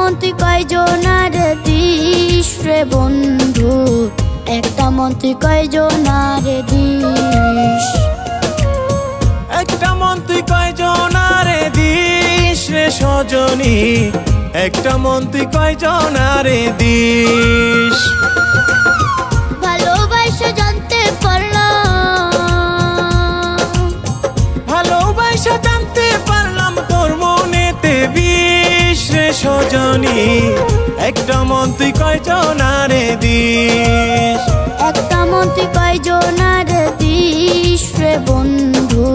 মন তুই কয়জনারে দিস রে বন্ধু, একটা মন তুই কয়জনারে দিস। একটা মন তুই কয়জনারে দিস রে সজনী, একটা মন তুই কয়জনারে দিস। ভালোবাসা জানতে পারলাম, ভালোবাসা জানতে পারলাম তোর মনেতে বিষ রে সজনী, একটা মন তুই কয়জনারে দিস। একটা মন তুই কয়জনারে দিস রে বন্ধু,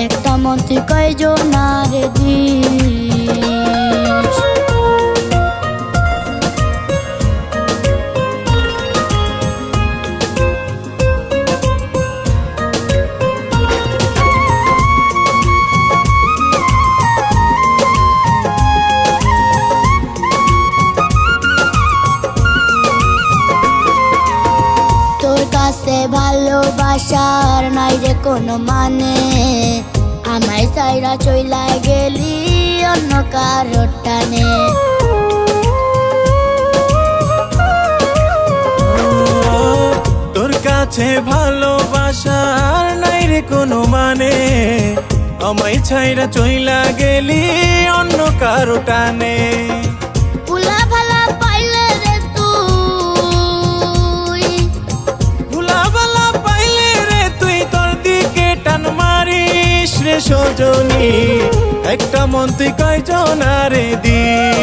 একটা মন তুই কয়জনারে দিস। তোর কাছে ভালোবাসার নাই রে কোনো মানে, আমায় চাইরা চইলা গেলি অন্য কারো টানে। তোর কাছে ভালোবাসার নাই রে কোনো মানে, আমায় ছাইরা চইলা গেলি অন্য কারো টানে। ভুলা ভালা পাইলে রে তুই, ভুলা ভালা পাইলে রে তুই তোর দিকে টান মারিস রে সজনী, একটা মন তুই কয়জনারে দিস।